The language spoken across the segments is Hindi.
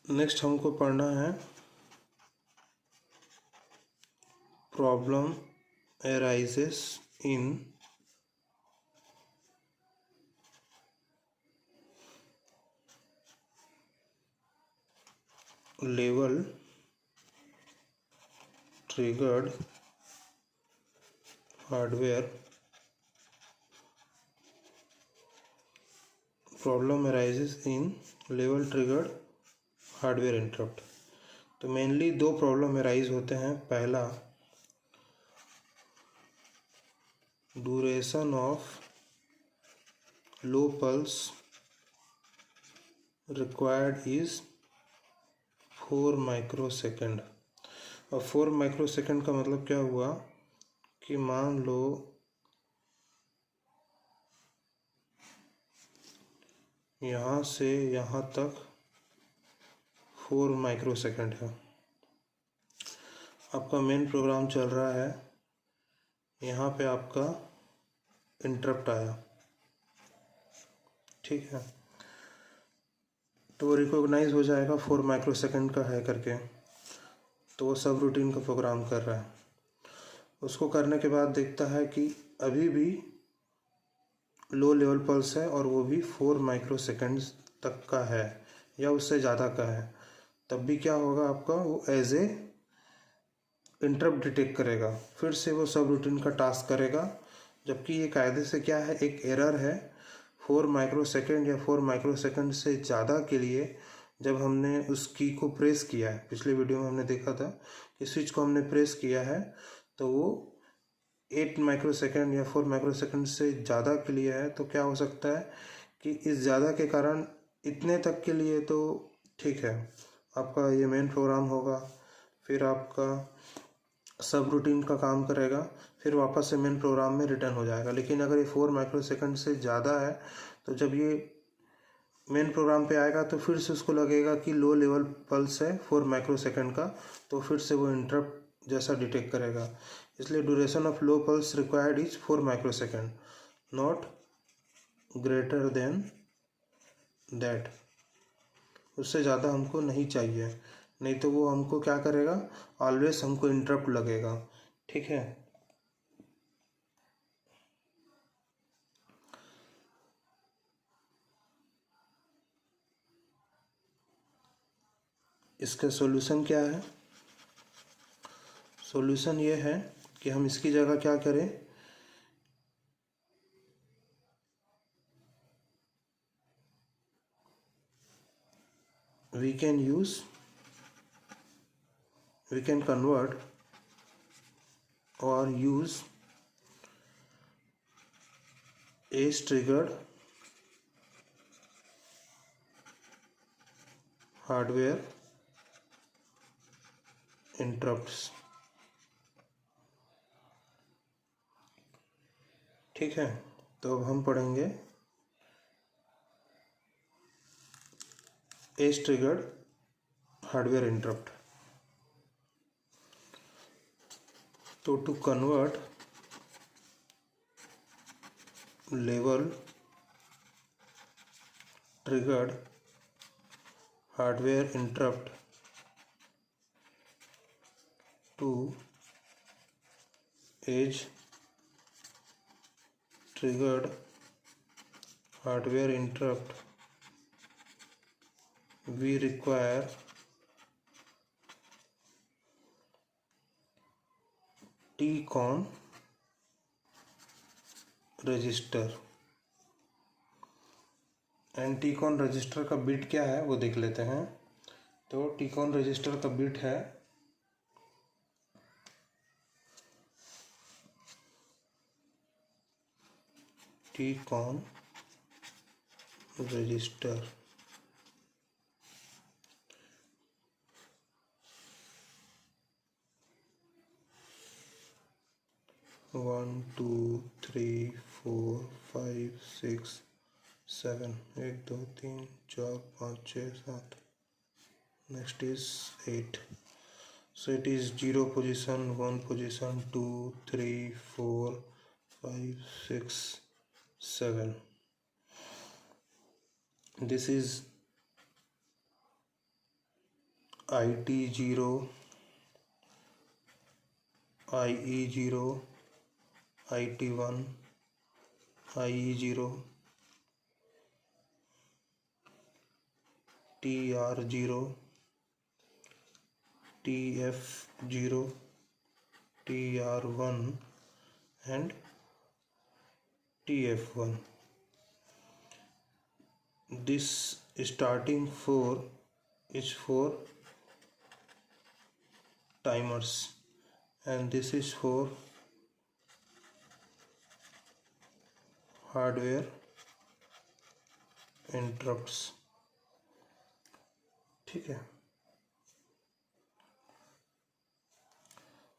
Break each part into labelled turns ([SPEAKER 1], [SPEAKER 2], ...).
[SPEAKER 1] नेक्स्ट हमको पढ़ना है problem arises in level triggered hardware problem arises in level triggered hardware interrupt. तो मेनली दो प्रॉब्लम अराइज होते हैं। पहला, duration of low pulse required is 4 microsecond. और 4 माइक्रोसेकंड का मतलब क्या हुआ कि मान लो यहाँ से यहाँ तक 4 माइक्रोसेकंड है। आपका मेन प्रोग्राम चल रहा है, यहाँ पे आपका इंटरप्ट आया, ठीक है, तो वो रिकॉग्नाइज हो जाएगा 4 माइक्रोसेकंड का है करके, तो वो सब रूटीन का प्रोग्राम कर रहा है। उसको करने के बाद देखता है कि अभी भी लो लेवल पल्स है और वो भी 4 माइक्रोसेकंड्स तक का है या उससे ज़्यादा का है। तब भी क्या होगा आपका, वो एज ए इंटरप्ट डिटेक्ट करेगा, फिर से वो सब रूटीन का टास्क करेगा। जबकि ये कायदे से क्या है, एक एरर है। 4 माइक्रोसेकंड या 4 माइक्रोसेकंड से ज़्यादा के लिए जब हमने उस की को प्रेस किया है, पिछले वीडियो में हमने देखा था कि स्विच को हमने प्रेस किया है तो वो 8 माइक्रोसेकंड या 4 माइक्रोसेकंड से ज़्यादा के लिए है। तो क्या हो सकता है कि इस ज़्यादा के कारण इतने तक के लिए तो ठीक है, आपका ये मेन प्रोग्राम होगा, फिर आपका सब रूटीन का काम करेगा, फिर वापस से मेन प्रोग्राम में रिटर्न हो जाएगा। लेकिन अगर ये 4 माइक्रोसेकंड से ज़्यादा है तो जब ये मेन प्रोग्राम पे आएगा तो फिर से उसको लगेगा कि लो लेवल पल्स है 4 माइक्रोसेकंड का, तो फिर से वो इंटरप्ट जैसा डिटेक्ट करेगा। इसलिए duration of low pulse required is 4 microsecond, not greater than that. उससे ज़्यादा हमको नहीं चाहिए, नहीं तो वो हमको क्या करेगा, ऑलवेज हमको इंटरप्ट लगेगा, ठीक है। इसका सॉल्यूशन क्या है? सॉल्यूशन ये है कि हम इसकी जगह क्या करें, we can convert or use age triggered hardware interrupts, ठीक है। तो अब हम पढ़ेंगे एज ट्रिगर्ड हार्डवेयर इंटरप्ट। तो to convert level triggered hardware interrupt to edge triggered hardware interrupt we require TCON register. And TCON register का बिट क्या है वो देख लेते हैं। तो TCON रजिस्टर का बिट है TCON register 1 2 3 4 5 6 7 1 2 3 4 5 6 7, next is 8. So it is 0 position, 1 position, 2 3 4 5 6 7. This is IT0, IE0, IT1, IE0, TR0, TF0, TR1 and TF1. This starting 4 is for timers and this is for hardware interrupts. ठीक है,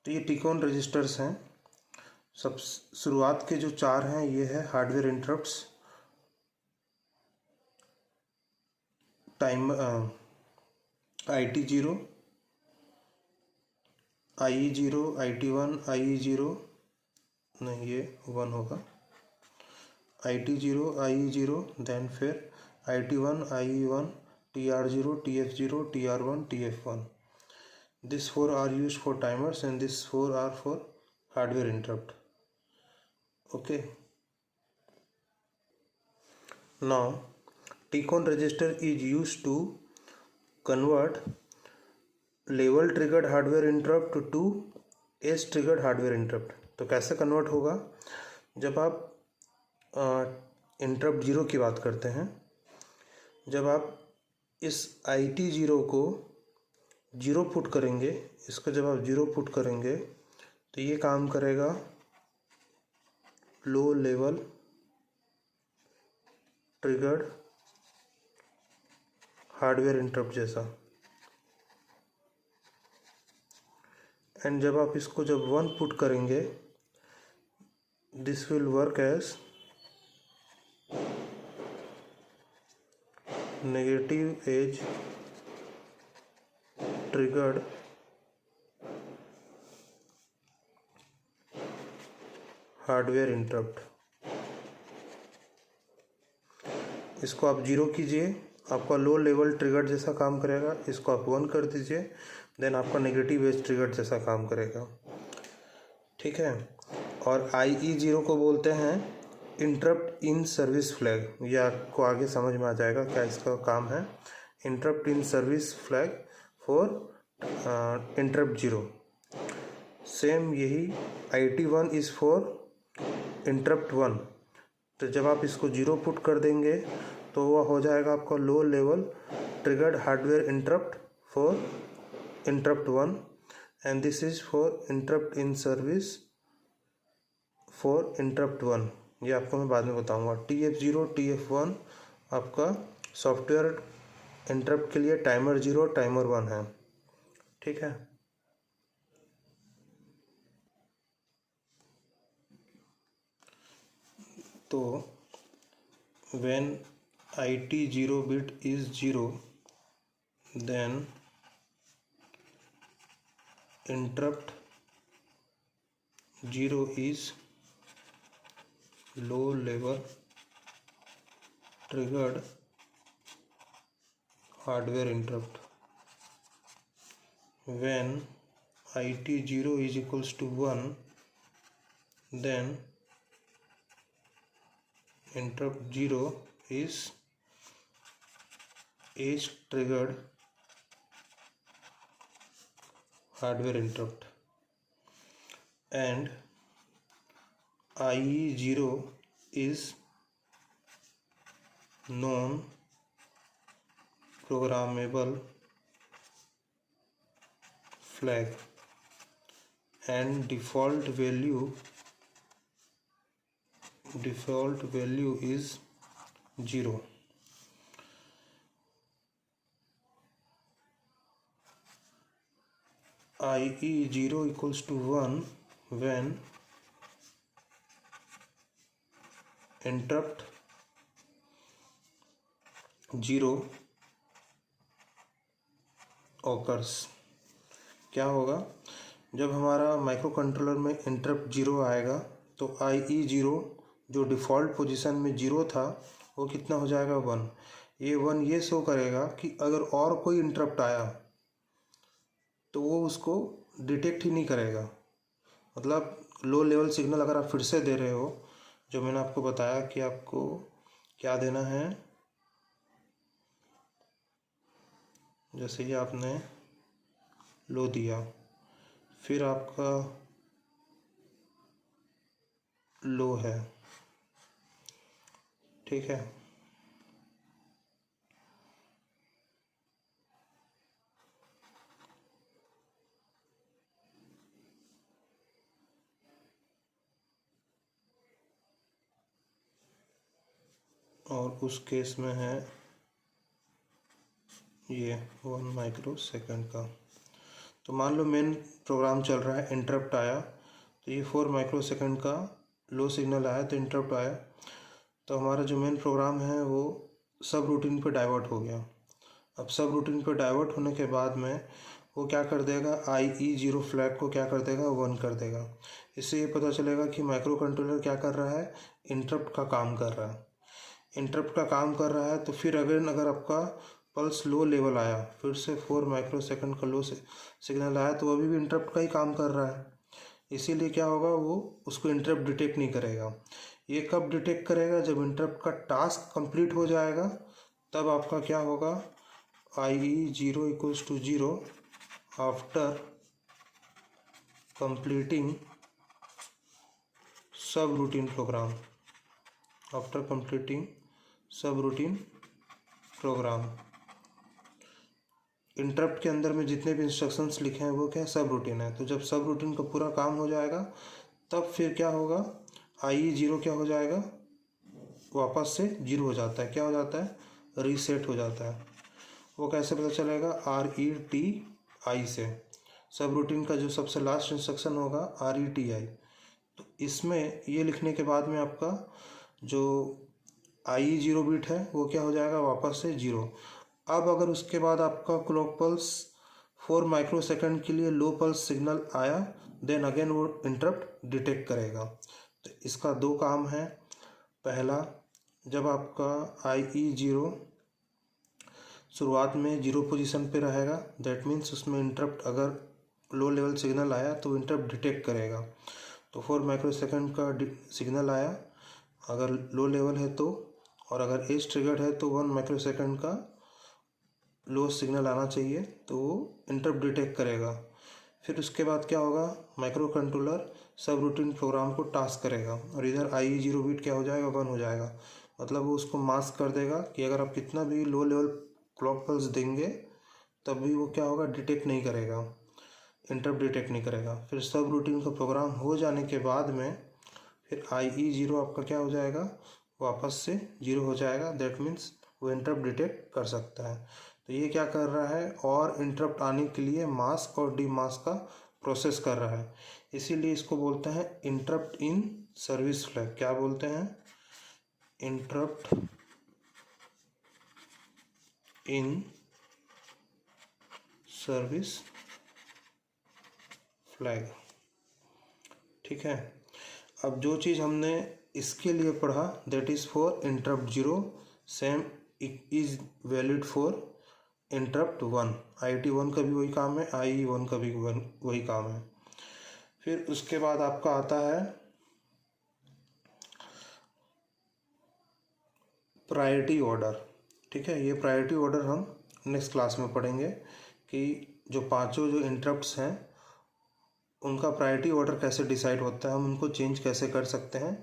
[SPEAKER 1] तो ये टिकोन रजिस्टर्स हैं। सब शुरुआत के जो 4 हैं ये है hardware interrupts, time IT0, IE0, IT1, IE0 नहीं ये 1 होगा, IT0, IE0, देन फिर IT1, IE1, TR0, TF0, TR1, TF1. These 4 are used for timers and these 4 are for hardware interrupt. Okay. Now T-con register is used to convert level triggered hardware interrupt to edge triggered hardware interrupt. तो कैसे कन्वर्ट होगा? जब आप इंटरप्ट जीरो की बात करते हैं, जब आप इस IT0 को जीरो पुट करेंगे, इसको जब आप जीरो पुट करेंगे तो ये काम करेगा low level triggered hardware interrupt जैसा, एंड जब आप इसको जब 1 पुट करेंगे this will work as negative edge triggered hardware interrupt. इसको आप जीरो कीजिए, आपका लो लेवल ट्रिगर्ड जैसा काम करेगा। इसको आप 1 कर दीजिए, देन आपका नेगेटिव एज ट्रिगर्ड जैसा काम करेगा। ठीक है, और IE0 को बोलते हैं इंटरप्ट इन सर्विस फ्लैग। ये आपको आगे समझ में आ जाएगा क्या इसका काम है। Interrupt in service flag for interrupt zero. Same यही IT1 इज़ फॉर इंटरप्ट 1। तो जब आप इसको जीरो पुट कर देंगे तो वह हो जाएगा आपका लो level triggered hardware interrupt for interrupt 1 and this is for interrupt in service for interrupt 1। ये आपको मैं बाद में बताऊंगा। TF0, TF1 आपका सॉफ्टवेयर इंटरप्ट के लिए टाइमर 0, टाइमर 1 है। ठीक है, तो when IT0 bit is 0 then interrupt 0 is low level triggered hardware interrupt. When IT0 is equals to 1 then interrupt 0 is edge triggered hardware interrupt and IE0 is non programmable flag and default value is 0. IE0 equals to 1 when interrupt 0 occurs। क्या होगा? जब हमारा माइक्रो कंट्रोलर में इंटरप्ट 0 आएगा तो IE0 जो डिफ़ॉल्ट पोजीशन में 0 था वो कितना हो जाएगा? 1। ये 1 ये शो करेगा कि अगर और कोई इंटरप्ट आया तो वो उसको डिटेक्ट ही नहीं करेगा। मतलब लो लेवल सिग्नल अगर आप फिर से दे रहे हो, जो मैंने आपको बताया कि आपको क्या देना है, जैसे कि आपने लो दिया, फिर आपका लो है, ठीक है। और उस केस में है ये 1 माइक्रो सेकंड का। तो मान लो मेन प्रोग्राम चल रहा है, इंटरप्ट आया, तो ये 4 माइक्रो सेकंड का लो सिग्नल आया, तो इंटरप्ट आया, तो हमारा जो मेन प्रोग्राम है वो सब रूटीन पे डाइवर्ट हो गया। अब सब रूटीन पे डाइवर्ट होने के बाद में वो क्या कर देगा, IE0 फ्लैग को क्या कर देगा, 1 कर देगा। इससे ये पता चलेगा कि माइक्रो कंट्रोलर क्या कर रहा है, इंटरप्ट का काम कर रहा है। इंटरप्ट का काम कर रहा है तो फिर अगेन अगर आपका पल्स लो लेवल आया, फिर से 4 माइक्रो सेकंड का लो सिग्नल आया, तो अभी भी इंटरप्ट का ही काम कर रहा है। इसीलिए क्या होगा, वो उसको इंटरप्ट डिटेक्ट नहीं करेगा। ये कब डिटेक्ट करेगा, जब इंटरप्ट का टास्क कंप्लीट हो जाएगा, तब आपका क्या होगा, IE0 equals to 0 after completing subroutine program, after completing subroutine program. Interrupt के अंदर में जितने भी इंस्ट्रक्शंस लिखे हैं वो क्या है, सब रूटीन है। तो जब सब रूटीन का पूरा काम हो जाएगा, तब फिर क्या होगा, IE0 क्या हो जाएगा, वापस से 0 हो जाता है। क्या हो जाता है, रीसेट हो जाता है। वो कैसे पता चलेगा, RETI से। सब रूटीन का जो सबसे लास्ट इंस्ट्रक्शन होगा RETI। तो इसमें ये लिखने के बाद में आपका जो IE0 बिट है वो क्या हो जाएगा, वापस से 0। अब अगर उसके बाद आपका क्लॉक पल्स 4 माइक्रो सेकंड के लिए लो पल्स सिग्नल आया, देन अगेन वो इंटरप्ट डिटेक्ट करेगा। तो इसका 2 काम है। पहला, जब आपका IE0 शुरुआत में 0 पोजीशन पे रहेगा, दैट मीन्स उसमें इंटरप्ट अगर लो लेवल सिग्नल आया तो इंटरप्ट डिटेक्ट करेगा। तो 4 माइक्रो सेकंड का सिग्नल आया अगर लो लेवल है तो, और अगर एज ट्रिगर्ड है तो 1 माइक्रो सेकंड का लो सिग्नल आना चाहिए, तो वो इंटरप्ट डिटेक्ट करेगा। फिर उसके बाद क्या होगा, माइक्रो कंट्रोलर सब रूटीन प्रोग्राम को टास्क करेगा, और इधर IE0 बिट क्या हो जाएगा, 1 हो जाएगा। मतलब वो उसको मास्क कर देगा कि अगर आप कितना भी लो लेवल क्लॉक पल्स देंगे, तब भी वो क्या होगा, डिटेक्ट नहीं करेगा, इंटरप्ट डिटेक्ट नहीं करेगा। फिर सब रूटीन का प्रोग्राम हो जाने के बाद में फिर IE0 आपका क्या हो जाएगा, वापस से 0 हो जाएगा। दैट मीन्स वो इंटरप्ट डिटेक्ट कर सकता है। तो ये क्या कर रहा है, और इंटरप्ट आने के लिए मास्क और डी मास्क का प्रोसेस कर रहा है। इसीलिए इसको बोलते हैं इंटरप्ट इन सर्विस फ्लैग। क्या बोलते हैं, इंटरप्ट इन सर्विस फ्लैग, ठीक है। अब जो चीज़ हमने इसके लिए पढ़ा, that is for interrupt 0, same is valid for interrupt 1। IT1 का भी वही काम है, IE1 का भी वही काम है। फिर उसके बाद आपका आता है प्रायोरिटी ऑर्डर, ठीक है। ये प्रायोरिटी ऑर्डर हम नेक्स्ट क्लास में पढ़ेंगे कि जो पांचों जो इंटरप्ट्स हैं उनका प्रायोरिटी ऑर्डर कैसे डिसाइड होता है, हम उनको चेंज कैसे कर सकते हैं,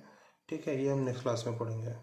[SPEAKER 1] ठीक है। ये हम नेक्स्ट क्लास में पढ़ेंगे।